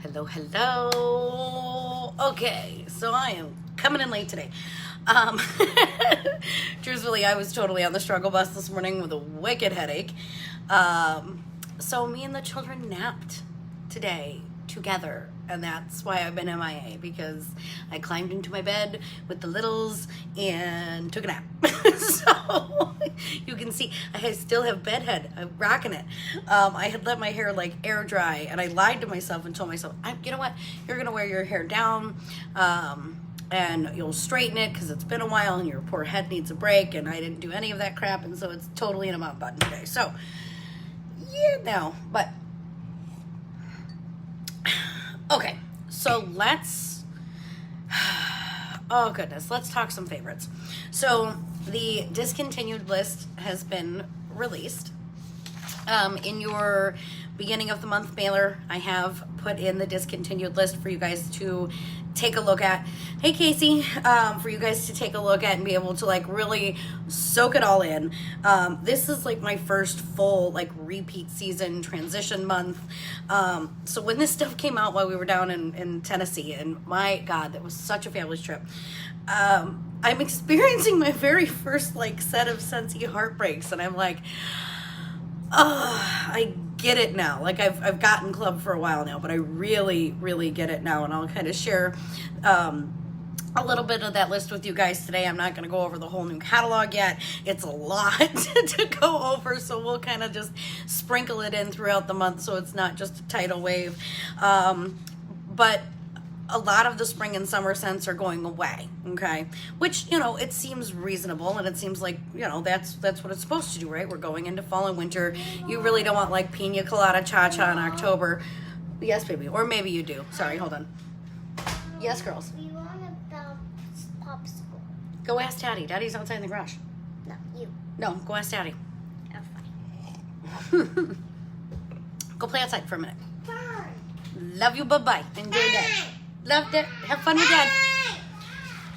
Hello, hello. Okay, so I am coming in late today. Truthfully, I was totally on the struggle bus this morning with a wicked headache. So me and the children napped today together, and that's why I've been MIA, because I climbed into my bed with the littles and took a nap. So you can see I still have bedhead. I'm rocking it. I had let my hair like air dry, and I lied to myself and told myself, you know what, you're gonna wear your hair down and you'll straighten it because it's been a while and your poor head needs a break, and I didn't do any of that crap, and so it's totally in a mount button today. So yeah, no, but okay, so let's, oh goodness, let's talk some favorites. So the Discontinued List has been released. In your beginning of the month mailer, I have put in the Discontinued List for you guys to take a look at. Hey Casey, for you guys to take a look at and be able to like really soak it all in. This is like my first full like repeat season transition month. So when this stuff came out while we were down in Tennessee, and my God, that was such a fabulous trip. I'm experiencing my very first like set of Scentsy heartbreaks, and I'm like, I get it now. Like I've gotten Club for a while now, but I really, really get it now, and I'll kind of share a little bit of that list with you guys today. I'm not going to go over the whole new catalog yet. It's a lot to go over, so we'll kind of just sprinkle it in throughout the month so it's not just a tidal wave. But a lot of the spring and summer scents are going away, okay? Which, you know, it seems reasonable, and it seems like, you know, that's what it's supposed to do, right? We're going into fall and winter. You really don't want like pina colada cha-cha in October. Yes, baby. Or maybe you do. Sorry, hold on. Yes, girls. We want a popsicle. Go ask Daddy. Daddy's outside in the garage. No, you. No, go ask Daddy. Oh, fine. Go play outside for a minute. Fine. Love you. Bye-bye. Enjoy your day. Loved it. Have fun with Dad.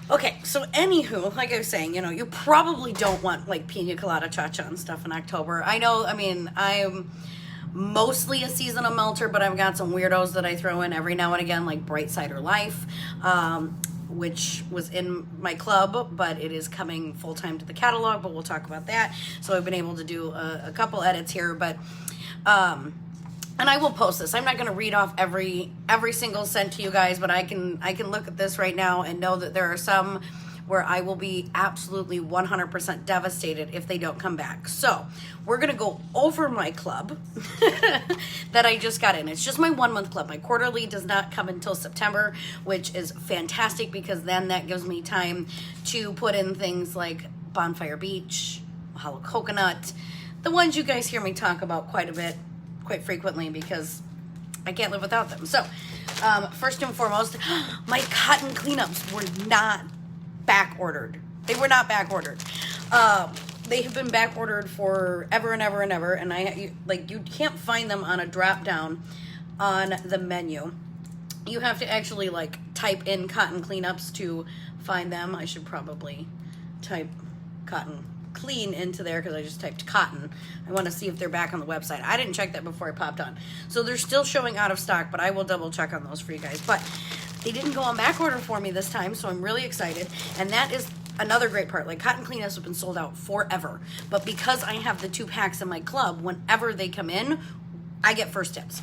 Okay, so anywho, like I was saying, you know, you probably don't want like pina colada cha-cha and stuff in October. I know, I mean, I'm mostly a seasonal melter, but I've got some weirdos that I throw in every now and again, like Bright Cider Life, which was in my club, but it is coming full-time to the catalog, but we'll talk about that. So I've been able to do a couple edits here, but and I will post this. I'm not going to read off every single scent to you guys, but I can look at this right now and know that there are some where I will be absolutely 100% devastated if they don't come back. So we're going to go over my club that I just got in. It's just my 1 month club. My quarterly does not come until September, which is fantastic because then that gives me time to put in things like Bonfire Beach, Hollow Coconut, the ones you guys hear me talk about quite frequently because I can't live without them. So first and foremost, my cotton cleanups were not back ordered. They were not back ordered. They have been back ordered for ever and ever and ever, and you can't find them on a drop down on the menu. You have to actually like type in cotton cleanups to find them. I should probably type cotton clean into there because I just typed cotton. I want to see if they're back on the website. I didn't check that before I popped on. So they're still showing out of stock, but I will double check on those for you guys. But they didn't go on back order for me this time, so I'm really excited. And that is another great part. Like cotton cleanups have been sold out forever. But because I have the 2 packs in my club, whenever they come in, I get first dibs.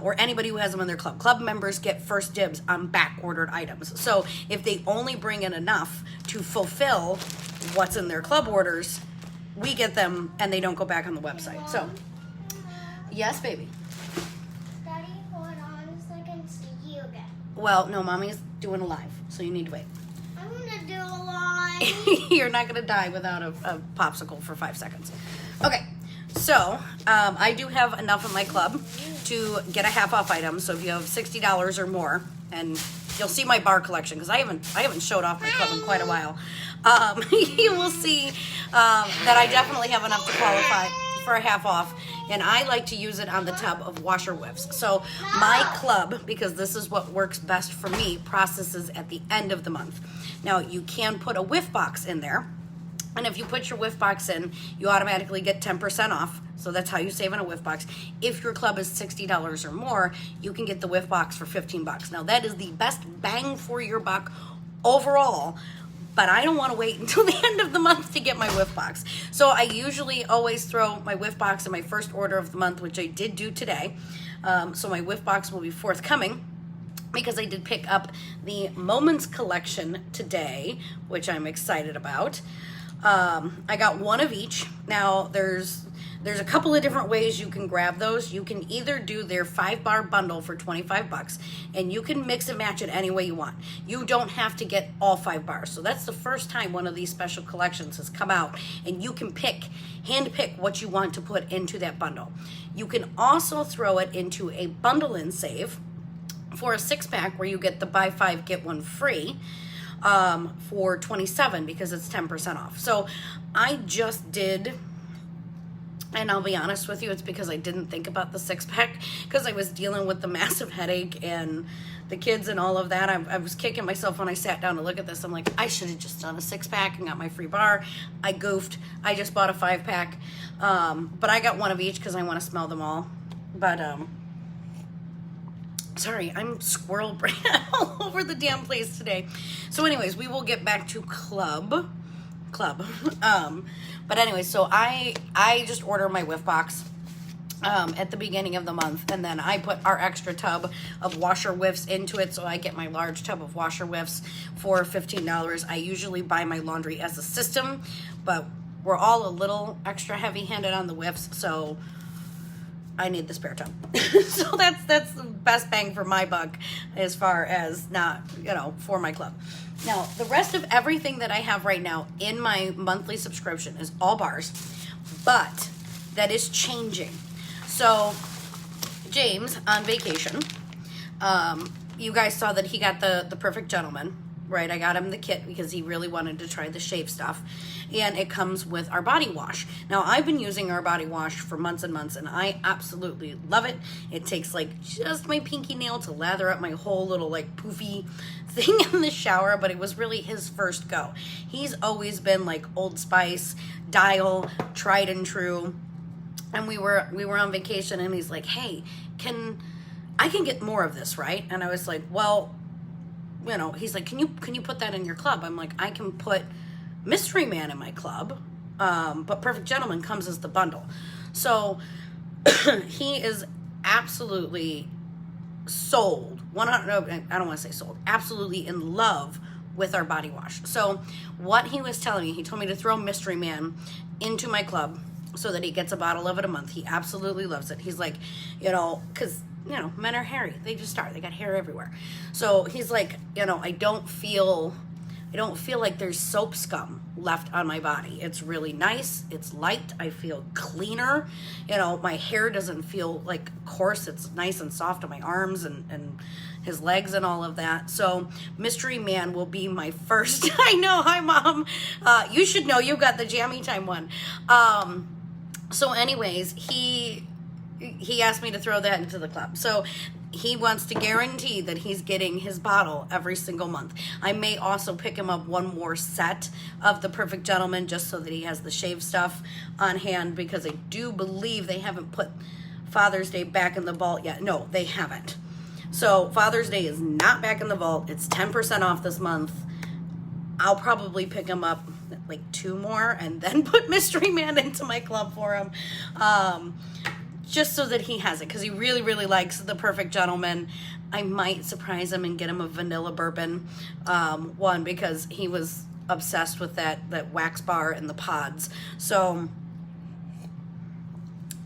Or anybody who has them in their club. Club members get first dibs on back ordered items. So if they only bring in enough to fulfill what's in their club orders, we get them and they don't go back on the website. So, yes, baby. Daddy, hold on so I can see you again. Well, no, mommy's doing a live, so you need to wait. I'm gonna do a line. You're not going to die without a popsicle for 5 seconds. Okay, so I do have enough in my club to get a half off item. So if you have $60 or more, and you'll see my bar collection because I haven't showed off my club in quite a while. You will see that I definitely have enough to qualify for a half off, and I like to use it on the tub of washer whiffs. So my club, because this is what works best for me, processes at the end of the month. Now you can put a whiff box in there, And if you put your whiff box in, you automatically get 10% off. So that's how you save on a whiff box. If your club is $60 or more, you can get the whiff box for 15 bucks. Now that is the best bang for your buck overall, but I don't want to wait until the end of the month to get my whiff box. So I usually always throw my whiff box in my first order of the month, which I did do today. So my whiff box will be forthcoming, because I did pick up the Moments collection today, which I'm excited about. I got one of each. Now there's a couple of different ways you can grab those. You can either do their 5-bar bundle for 25 bucks, and you can mix and match it any way you want. You don't have to get all 5 bars. So that's the first time one of these special collections has come out, and you can hand pick what you want to put into that bundle. You can also throw it into a bundle and save for a 6-pack where you get the buy 5 get 1 free for $27, because it's 10% off. So I just did, and I'll be honest with you, it's because I didn't think about the 6-pack, because I was dealing with the massive headache and the kids and all of that. I was kicking myself when I sat down to look at this. I'm like, I should have just done a 6-pack and got my free bar. I goofed. I just bought a 5-pack. But I got one of each because I want to smell them all. But sorry, I'm squirrel brain all over the damn place today. So anyways, we will get back to club. But anyway, so I just order my whiff box at the beginning of the month, and then I put our extra tub of washer whiffs into it. So I get my large tub of washer whiffs for $15. I usually buy my laundry as a system, but we're all a little extra heavy-handed on the whiffs, so I need the spare tub. So that's the best bang for my buck, as far as not, for my club. Now, the rest of everything that I have right now in my monthly subscription is all bars, but that is changing. So James, on vacation, you guys saw that he got the Perfect Gentleman, right? I got him the kit because he really wanted to try the shave stuff. And it comes with our body wash. Now, I've been using our body wash for months and months, and I absolutely love it. It takes just my pinky nail to lather up my whole little poofy thing in the shower, but it was really his first go. He's always been Old Spice, Dial, tried and true. And we were on vacation, and he's like, hey, I can get more of this, right? And I was like, well, he's like, can you put that in your club? I'm like, I can put Mystery Man in my club, but Perfect Gentleman comes as the bundle. So he is absolutely sold. I don't want to say sold. Absolutely in love with our body wash. So what he was telling me, he told me to throw Mystery Man into my club so that he gets a bottle of it a month. He absolutely loves it. He's like, because men are hairy. They just are. They got hair everywhere. So he's like, I don't feel like there's soap scum left on my body. It's really nice. It's light. I feel cleaner. My hair doesn't feel coarse. It's nice and soft on my arms and his legs and all of that. So Mystery Man will be my first. I know. Hi, Mom. You should know. You got the Jammy Time one. So anyways, he asked me to throw that into the club. So he wants to guarantee that he's getting his bottle every single month. I may also pick him up one more set of the Perfect Gentleman just so that he has the shave stuff on hand, because I do believe they haven't put Father's Day back in the vault yet. No, they haven't. So Father's Day is not back in the vault. It's 10% off this month. I'll probably pick him up 2 more and then put Mystery Man into my club for him. Just so that he has it, because he really, really likes the Perfect Gentleman. I might surprise him and get him a vanilla bourbon one, because he was obsessed with that wax bar and the pods. So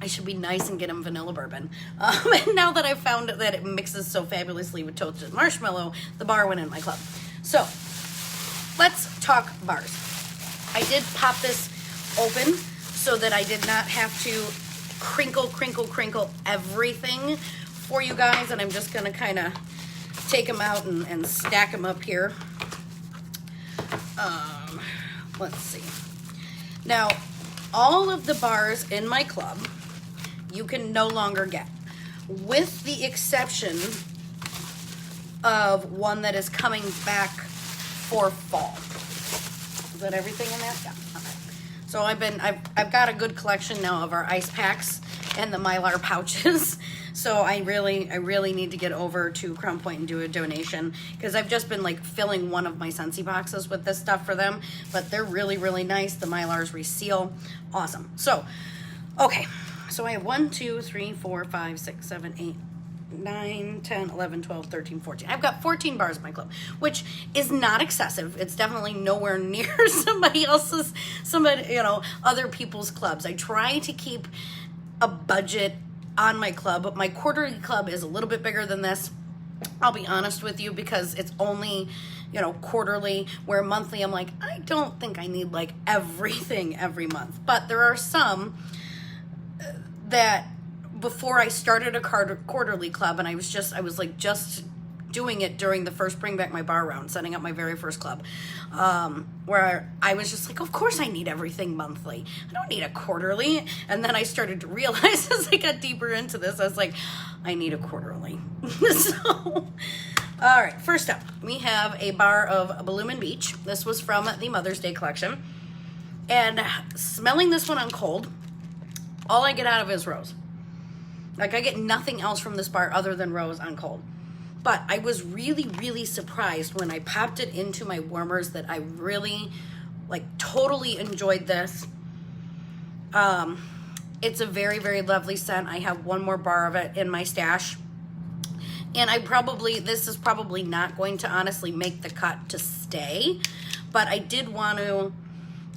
I should be nice and get him vanilla bourbon. And now that I've found that it mixes so fabulously with toasted marshmallow, the bar went in my club. So let's talk bars. I did pop this open so that I did not have to crinkle everything for you guys, and I'm just gonna kind of take them out and stack them up here. Let's see. Now, all of the bars in my club you can no longer get, with the exception of one that is coming back for fall. Is that everything in there? Yeah. Okay. So I've got a good collection now of our ice packs and the Mylar pouches. So I really need to get over to Crown Point and do a donation, because I've just been like filling one of my Scentsy boxes with this stuff for them. But they're really nice. The Mylars reseal. Awesome. So, okay. So I have 1, 2, 3, 4, 5, 6, 7, 8, 9, 10, 11, 12, 13, 14. I've got 14 bars in my club, which is not excessive. It's definitely nowhere near other people's clubs. I try to keep a budget on my club, but my quarterly club is a little bit bigger than this. I'll be honest with you, because it's only, quarterly, where monthly I'm like, I don't think I need like everything every month. But there are some that before I started a quarterly club, and I was just doing it during the first Bring Back My Bar round, setting up my very first club, where I was just like, of course I need everything monthly. I don't need a quarterly. And then I started to realize as I got deeper into this, I was like, I need a quarterly. So, all right, first up, we have a bar of Bloomin' Beach. This was from the Mother's Day collection. And smelling this one on cold, all I get out of is rose. Like, I get nothing else from this bar other than rose on cold. But I was really surprised when I popped it into my warmers that I really, totally enjoyed this. It's a very lovely scent. I have one more bar of it in my stash. And this is probably not going to honestly make the cut to stay. But I did want to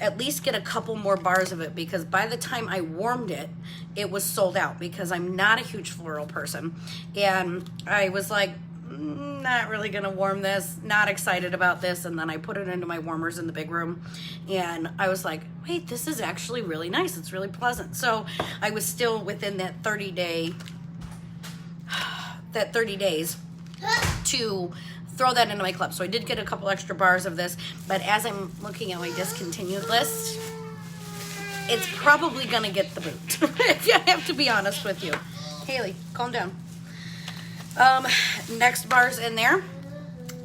at least get a couple more bars of it, because by the time I warmed it, it was sold out, because I'm not a huge floral person. And I was like, not really gonna warm this, not excited about this. And then I put it into my warmers in the big room, and I was like, wait, this is actually really nice. It's really pleasant. So I was still within that 30 days to throw that into my club. So I did get a couple extra bars of this, but as I'm looking at my discontinued list, it's probably gonna get the boot. If I have to be honest with you. Haley, calm down. Next bars in there,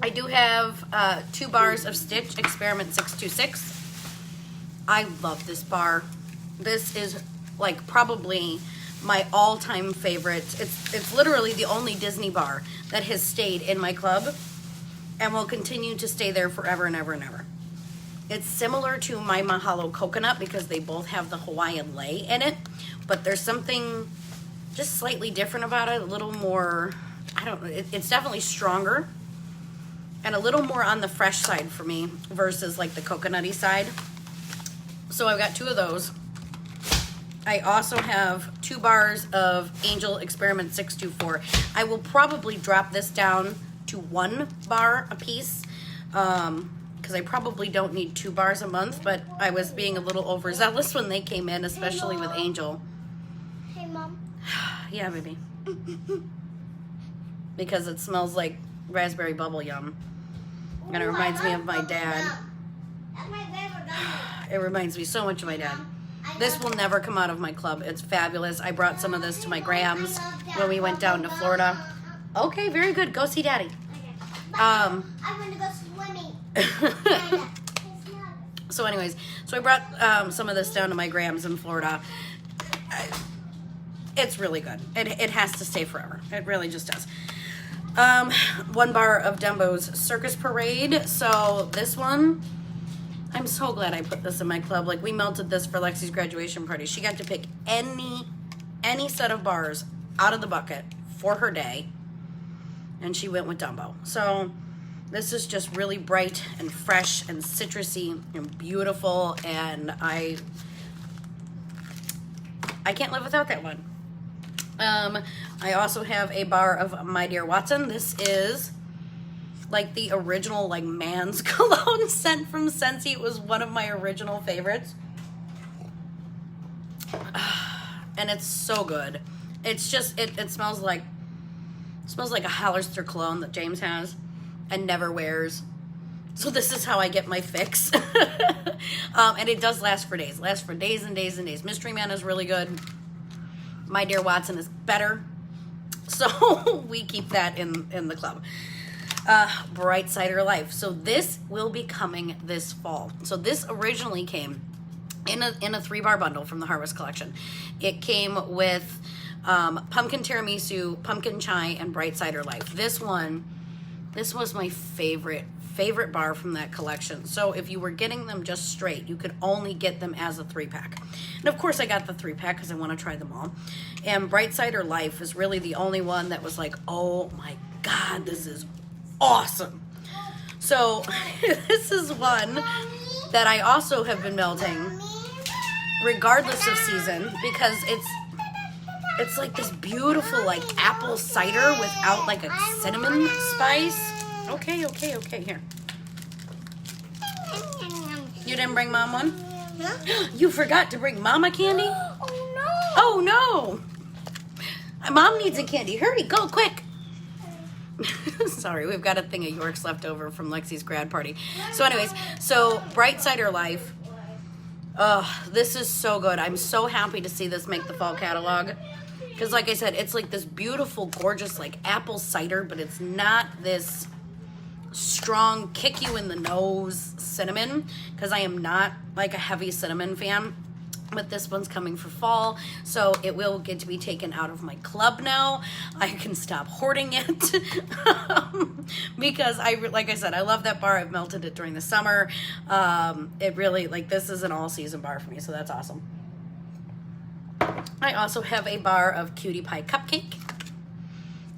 I do have 2 bars of Stitch Experiment 626. I love this bar. This is probably my all-time favorite. It's literally the only Disney bar that has stayed in my club and will continue to stay there forever and ever and ever. It's similar to my Mahalo Coconut, because they both have the Hawaiian lei in it, but there's something just slightly different about it, a little more, I don't know, it's definitely stronger and a little more on the fresh side for me versus the coconutty side. So I've got 2 of those. I also have 2 bars of Angel Experiment 624. I will probably drop this down to 1 bar a piece, because I probably don't need 2 bars a month, but I was being a little overzealous when they came in, especially with Angel. Hey, Mom. Yeah, baby. Because it smells like raspberry bubble yum. And it reminds me of my dad. That's my favorite gummy. It reminds me so much of my dad. This will never come out of my club. It's fabulous. I brought some of this to my Grams when we went down to Florida. Okay, very good. Go see Daddy. I'm gonna go swimming. So anyways, so I brought some of this down to my Grams in Florida. It's really good. It has to stay forever. It really just does. 1 bar of Dumbo's Circus Parade. So this one, I'm so glad I put this in my club. We melted this for Lexi's graduation party. She got to pick any set of bars out of the bucket for her day, and she went with Dumbo. So this is just really bright and fresh and citrusy and beautiful, and I can't live without that one. I also have a bar of My Dear Watson. This is the original man's cologne scent from Scentsy. It was one of my original favorites. And it's so good. It's just, it smells like a Hollister cologne that James has and never wears. So this is how I get my fix. And it does last for days. Lasts for days and days and days. Mystery Man is really good. My Dear Watson is better. So we keep that in the club. Bright Cider Life. So this will be coming this fall. So this originally came in a 3-bar bundle from the Harvest collection. It came with pumpkin tiramisu, pumpkin chai, and bright cider life. This was my favorite bar from that collection. So if you were getting them just straight, you could only get them as a 3-pack. And of course I got the 3-pack because I want to try them all. And bright cider life is really the only one that was like, oh my God, this is awesome. So this is one that I also have been melting regardless of season, because it's like this beautiful like apple cider without like a cinnamon spice. Okay, here. You didn't bring Mom one? Huh? You forgot to bring Mama candy? Oh no! Oh no! Mom needs a candy. Hurry, go quick. Sorry, we've got a thing of Yorks left over from Lexi's grad party. So anyways, so Bright Cider Life. This is so good. I'm so happy to see this make the fall catalog. Because like I said, it's like this beautiful, gorgeous, like apple cider, but it's not this strong, kick you in the nose cinnamon, because I am not like a heavy cinnamon fan. But this one's coming for fall, so it will get to be taken out of my club now. I can stop hoarding it because like I said, I love that bar. I've melted it during the summer. It really, like, this is an all-season bar for me, so that's awesome. I also have a bar of Cutie Pie Cupcake.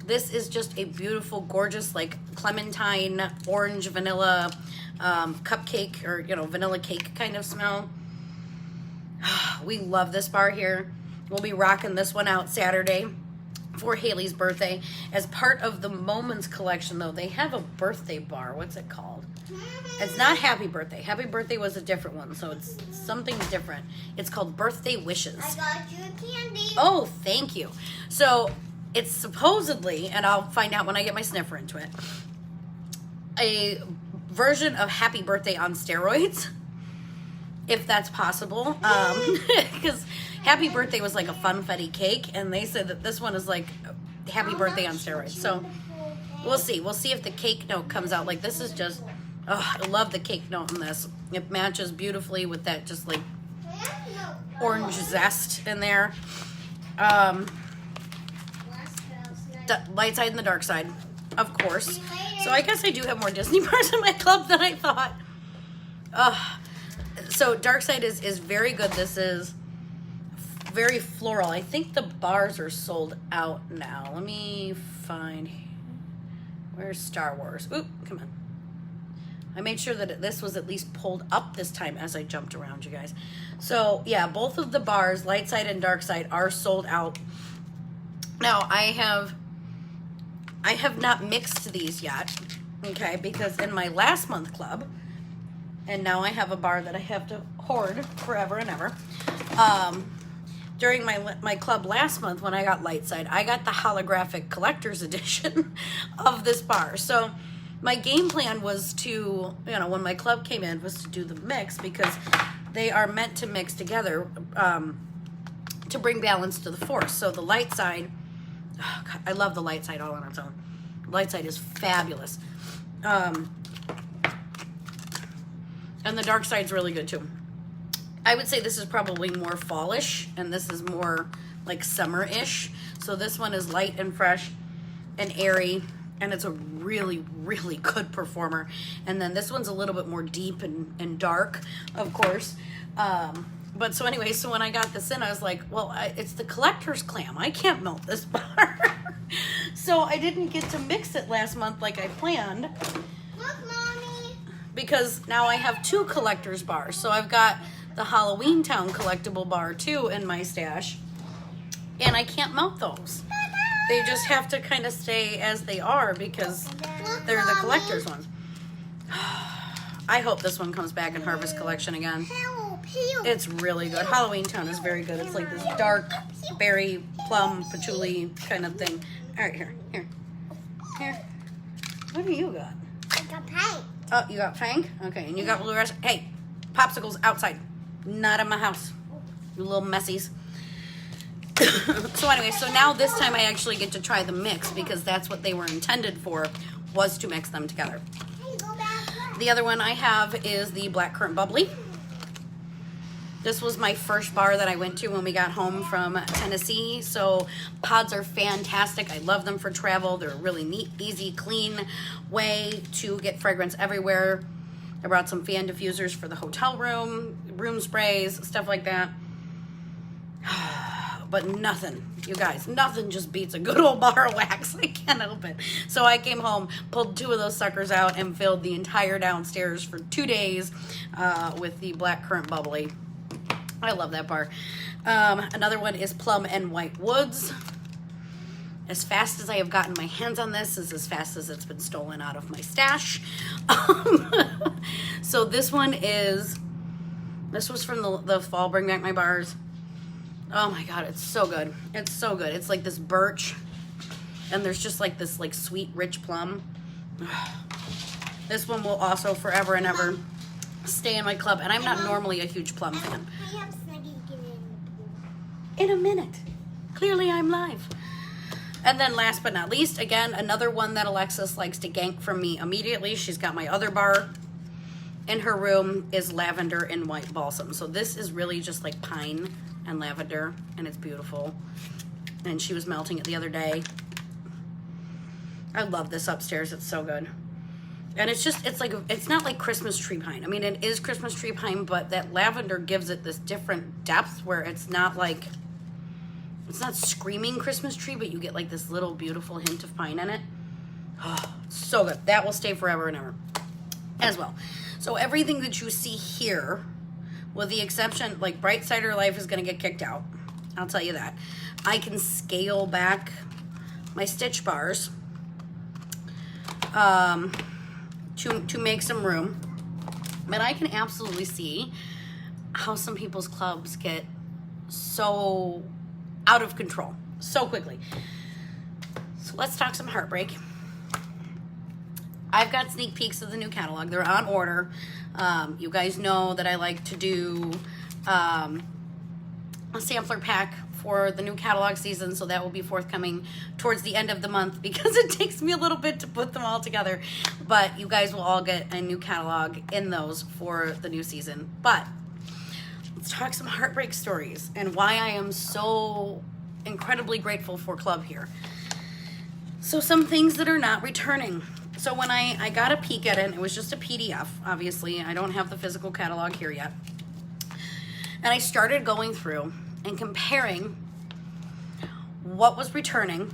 This is just a beautiful, gorgeous, like clementine, orange, vanilla cupcake, or, you know, vanilla cake kind of smell. We love this bar here. We'll be rocking this one out Saturday for Haley's birthday. As part of the Moments collection, though, they have a birthday bar. What's it called? It's not Happy Birthday. Happy Birthday was a different one, so it's something different. It's called Birthday Wishes. I got you a candy. Oh, thank you. So it's supposedly, and I'll find out when I get my sniffer into it, a version of Happy Birthday on steroids, if that's possible. Because Happy Birthday was like a funfetti cake, and they said that this one is like Happy Birthday on steroids. So we'll see. We'll see if the cake note comes out. Like, this is just, I love the cake note in this. It matches beautifully with that just like orange zest in there. Lightside and the Darkside, of course. So I guess I do have more Disney bars in my club than I thought. So Darkside is very good. This is very floral. I think the bars are sold out now. Let me find, where's Star Wars? Oop, come on. I made sure that this was at least pulled up this time as I jumped around, you guys. So yeah, both of the bars, Lightside and Darkside, are sold out. Now I have not mixed these yet, okay, because in my last month club, and now I have a bar that I have to hoard forever and ever. During my club last month when I got Lightside, I got the holographic collector's edition of this bar. So my game plan was to, you know, when my club came in, was to do the mix, because they are meant to mix together to bring balance to the force. So the Lightside, oh God, I love the Lightside all on its own. Lightside is fabulous. And the Darkside's really good too. I would say this is probably more fallish, and this is more like summer-ish. So this one is light and fresh and airy, and it's a really, really good performer. And then this one's a little bit more deep and dark, of course. But so anyway, so when I got this in, I was like, well, it's the collector's clam. I can't melt this bar. So I didn't get to mix it last month like I planned. Look, Mommy. Because now I have 2 collector's bars. So I've got the Halloweentown collectible bar too in my stash. And I can't melt those. They just have to kind of stay as they are because they're the collector's ones. I hope this one comes back in Harvest Collection again. Help. It's really good. Halloweentown is very good. It's like this dark berry, plum, patchouli kind of thing. All right, here. What do you got? I got pink. Oh, you got Fang? Okay, and you got bluegrass. Hey, popsicles outside. Not in my house. You little messies. So anyway, so now this time I actually get to try the mix, because that's what they were intended for, was to mix them together. Hey, go back. The other one I have is the blackcurrant bubbly. This was my first bar that I went to when we got home from Tennessee. So pods are fantastic. I love them for travel. They're a really neat, easy, clean way to get fragrance everywhere. I brought some fan diffusers for the hotel room, room sprays, stuff like that. But nothing, you guys, nothing just beats a good old bar of wax. I can't help it. So I came home, pulled 2 of those suckers out, and filled the entire downstairs for 2 days with the blackcurrant bubbly. I love that bar. Another one is Plum and White Woods. As fast as I have gotten my hands on this is as fast as it's been stolen out of my stash. So this one is, this was from the fall Bring Back My Bars. Oh my God, it's so good. It's so good. It's like this birch, and there's just like this like sweet, rich plum. This one will also forever and ever stay in my club, and I'm not normally a huge plum fan. I have Snuggie In a minute. Clearly I'm live. And then last but not least, again, another one that Alexis likes to gank from me immediately. She's got my other bar in her room, is lavender and white balsam. So this is really just like pine and lavender, and it's beautiful. And she was melting it the other day. I love this upstairs. It's so good. And it's just, it's like, it's not like Christmas tree pine. I mean, it is Christmas tree pine, but that lavender gives it this different depth where it's not like, it's not screaming Christmas tree, but you get like this little beautiful hint of pine in it. Oh, so good. That will stay forever and ever as well. So everything that you see here, with the exception, like Bright Cider Life is going to get kicked out. I'll tell you that. I can scale back my stitch bars to make some room. But I can absolutely see how some people's clubs get so out of control so quickly. So let's talk some heartbreak. I've got sneak peeks of the new catalog. They're on order. You guys know that I like to do a sampler pack for the new catalog season, so that will be forthcoming towards the end of the month because it takes me a little bit to put them all together. But you guys will all get a new catalog in those for the new season. But let's talk some heartbreak stories and why I am so incredibly grateful for Club here. So some things that are not returning. So when I got a peek at it, it was just a PDF, obviously. I don't have the physical catalog here yet. And I started going through and comparing what was returning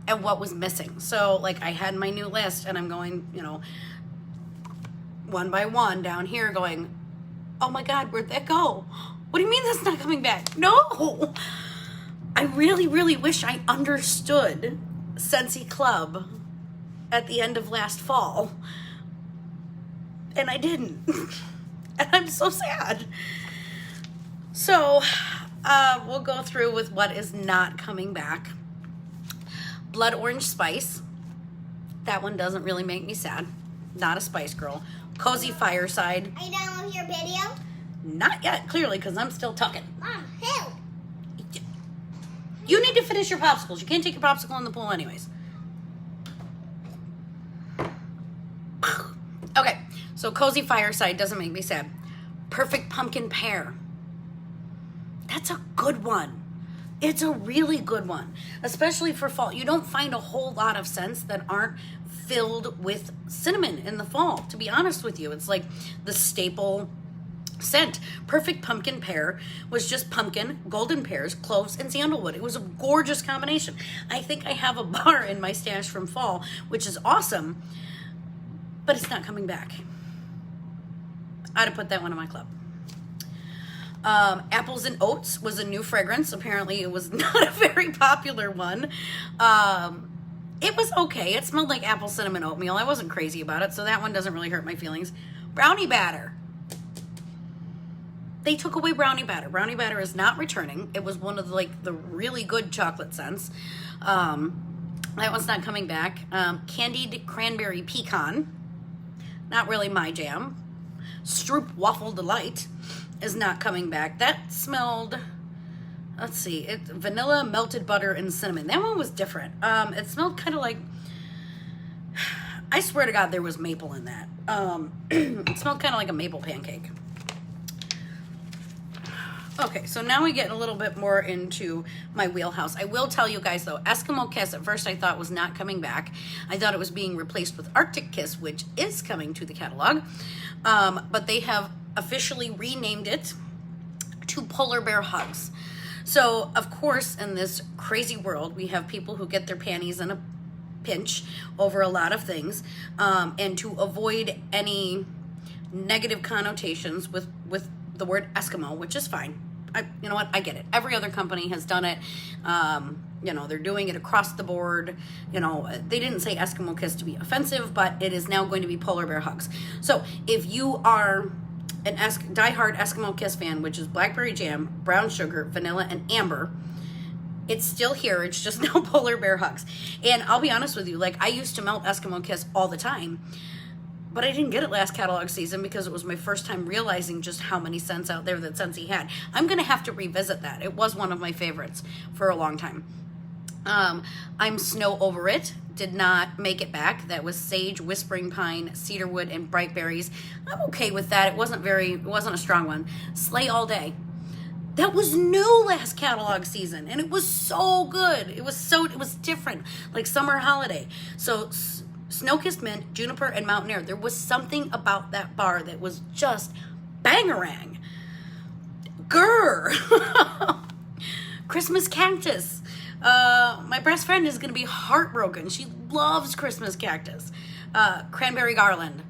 and what was missing. So like I had my new list and I'm going, you know, one by one down here going, oh my God, where'd that go? What do you mean that's not coming back? No! I really, really wish I understood Scentsy Club at the end of last fall. And I didn't. And I'm so sad. So, we'll go through with what is not coming back. Blood Orange Spice. That one doesn't really make me sad. Not a spice girl. Cozy Fireside. Are you done with your video? Not yet, clearly, because I'm still tucking. Mom, help! You need to finish your popsicles. You can't take your popsicle in the pool anyways. Okay, so Cozy Fireside doesn't make me sad. Perfect Pumpkin Pear. That's a good one. It's a really good one, especially for fall. You don't find a whole lot of scents that aren't filled with cinnamon in the fall, to be honest with you. It's like the staple scent. Perfect Pumpkin Pear was just pumpkin, golden pears, cloves, and sandalwood. It was a gorgeous combination. I think I have a bar in my stash from fall, which is awesome, but it's not coming back. I'd have put that one in my club. Apples and Oats was a new fragrance. Apparently it was not a very popular one. It was okay. It smelled like apple cinnamon oatmeal. I wasn't crazy about it, so that one doesn't really hurt my feelings. Brownie Batter. They took away Brownie Batter. Brownie Batter is not returning. It was one of the really good chocolate scents. That one's not coming back. Candied Cranberry Pecan. Not really my jam. Stroop Waffle Delight is not coming back. That smelled, let's see, vanilla, melted butter, and cinnamon. That one was different. It smelled kind of like, I swear to God there was maple in that. It smelled kind of like a maple pancake. Okay, so now we get a little bit more into my wheelhouse. I will tell you guys though, Eskimo Kiss at first I thought was not coming back. I thought it was being replaced with Arctic Kiss, which is coming to the catalog. But they have officially renamed it to Polar Bear Hugs. So, of course, in this crazy world, we have people who get their panties in a pinch over a lot of things, and to avoid any negative connotations with the word Eskimo, which is fine. You know what? I get it. Every other company has done it. You know, they're doing it across the board. You know, they didn't say Eskimo Kiss to be offensive, but it is now going to be Polar Bear Hugs. So, if you are an diehard Eskimo Kiss fan, which is blackberry jam, brown sugar, vanilla, and amber, it's still here. It's just now Polar Bear Hugs. And I'll be honest with you, like, I used to melt Eskimo Kiss all the time, but I didn't get it last catalog season because it was my first time realizing just how many scents out there that Scentsy had. I'm going to have to revisit that. It was one of my favorites for a long time. I'm Snow Over It. Did not make it back. That was sage, whispering pine, cedarwood, and bright berries. I'm okay with that. It wasn't a strong one. Slay All Day. That was new last catalog season, and it was so good. It was different, like summer holiday. So Snow-Kissed Mint, Juniper, and Mountain Air. There was something about that bar that was just bangarang. Grr. Christmas Cactus. My best friend is going to be heartbroken. She loves Christmas Cactus. Cranberry Garland.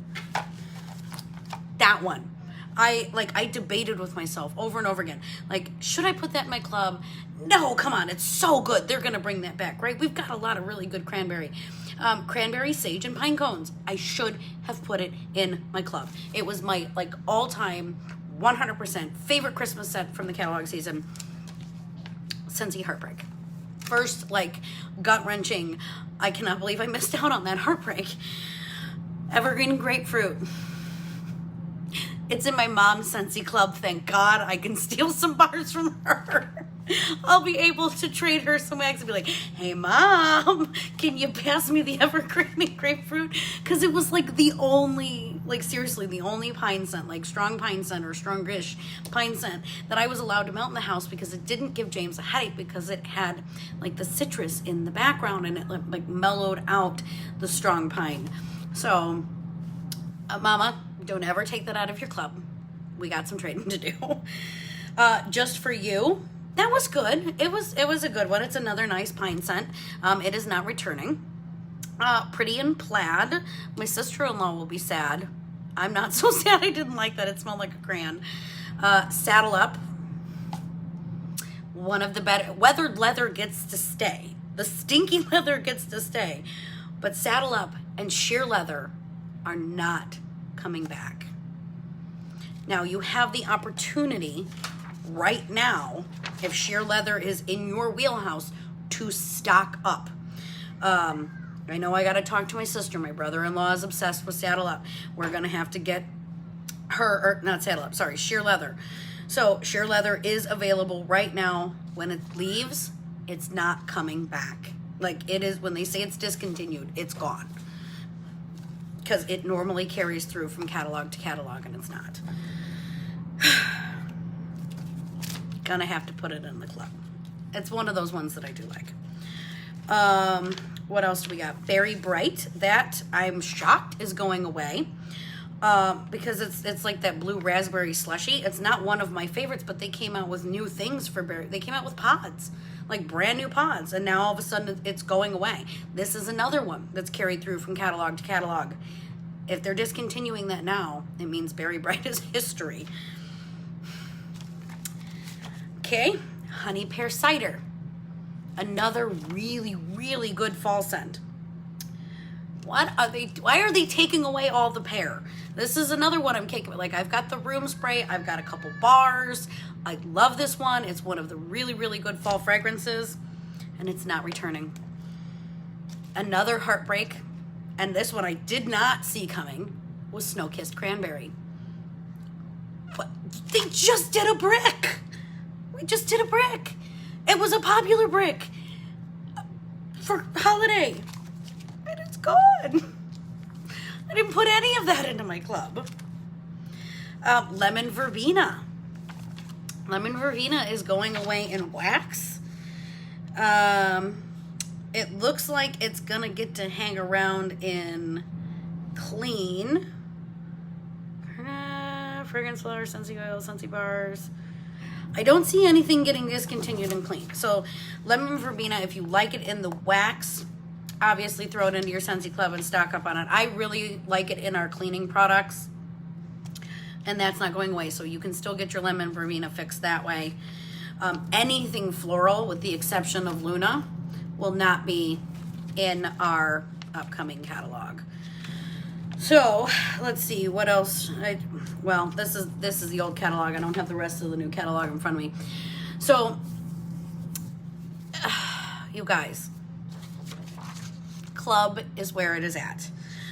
That one. I debated with myself over and over again. Like, should I put that in my club? No, come on. It's so good. They're going to bring that back, right? We've got a lot of really good cranberry. Cranberry, sage, and pine cones. I should have put it in my club. It was my, like, all-time 100% favorite Christmas scent from the catalog season. Scentsy Heartbreak. First, like, gut-wrenching, I cannot believe I missed out on that heartbreak. Evergreen Grapefruit. It's in my mom's Scentsy Club. Thank God I can steal some bars from her. I'll be able to trade her some eggs and be like, hey, Mom, can you pass me the Evergreen Grapefruit? Because it was like the only, like seriously, the only pine scent, like strong pine scent or strongish pine scent that I was allowed to melt in the house because it didn't give James a headache because it had like the citrus in the background and it like mellowed out the strong pine. So, Mama, don't ever take that out of your club. We got some trading to do. Just For You. That was good. It was a good one. It's another nice pine scent. It is not returning. Pretty in Plaid. My sister-in-law will be sad. I'm not so sad. I didn't like that. It smelled like a crayon. Saddle Up. One of the better. Weathered leather gets to stay. The stinky leather gets to stay. But Saddle Up and sheer leather are not coming back. Now you have the opportunity right now, if sheer leather is in your wheelhouse, to stock up. I know I got to talk to my sister. My brother-in-law is obsessed with Saddle Up. We're going to have to get her, or not Saddle Up, sorry, sheer leather. So sheer leather is available right now. When it leaves, it's not coming back. Like it is, when they say it's discontinued, it's gone. Because it normally carries through from catalog to catalog, and it's not. Gonna have to put it in the club. It's one of those ones that I do like. What else do we got? Berry Bright. That I'm shocked is going away. Because it's like that blue raspberry slushy. It's not one of my favorites, but they came out with new things for berry. They came out with pods, like brand new pods, and now all of a sudden it's going away. This is another one that's carried through from catalog to catalog. If they're discontinuing that now, it means Berry Bright is history. Okay, Honey Pear Cider. Another really, really good fall scent. Why are they taking away all the pear? This is another one I'm taking. Like, I've got the room spray. I've got a couple bars. I love this one. It's one of the really, really good fall fragrances. And it's not returning. Another heartbreak. And this one I did not see coming. Was Snow-Kissed Cranberry. But they just did a brick. We just did a brick. It was a popular brick. For holiday. And it's gone. I didn't put any of that into my club. Lemon Verbena. Lemon verbena is going away in wax. It looks like it's gonna get to hang around in clean. Fragrance flowers, Scentsy oil, Scentsy bars. I don't see anything getting discontinued and clean. So lemon verbena, if you like it in the wax, obviously throw it into your Scentsy Club and stock up on it. I really like it in our cleaning products, and that's not going away. So you can still get your lemon verbena fixed that way. Anything floral, with the exception of Luna, will not be in our upcoming catalog. So let's see what else. Well, this is the old catalog. I don't have the rest of the new catalog in front of me. So you guys, Club is where it is at.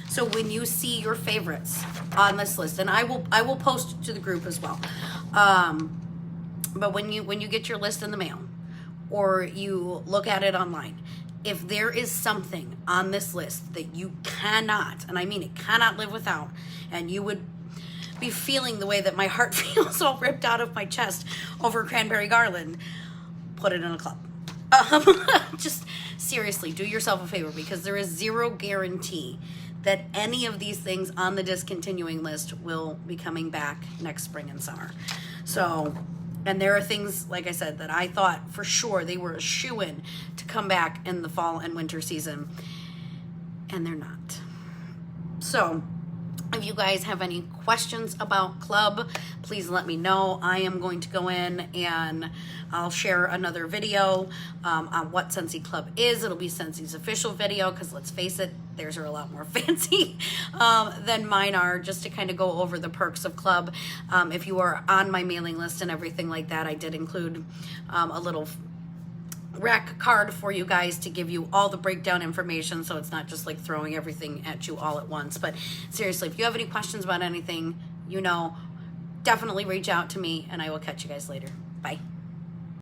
So when you see your favorites on this list, and I will post it to the group as well. But when you get your list in the mail, or you look at it online, if there is something on this list that you cannot, and I mean it, cannot live without, and you would be feeling the way that my heart feels all ripped out of my chest over cranberry garland, put it in a club. Just seriously, do yourself a favor, because there is zero guarantee that any of these things on the discontinuing list will be coming back next spring and summer. So, and there are things, like I said, that I thought for sure they were a shoo-in to come back in the fall and winter season, and they're not. So, if you guys have any questions about Club, please let me know. I am going to go in and I'll share another video on what Scentsy Club is. It'll be Scentsy's official video, because let's face it, theirs are a lot more fancy than mine are, just to kind of go over the perks of Club. If you are on my mailing list and everything like that, I did include a little rack card for you guys to give you all the breakdown information, so it's not just like throwing everything at you all at once. But seriously, if you have any questions about anything, definitely reach out to me, and I will catch you guys later. Bye.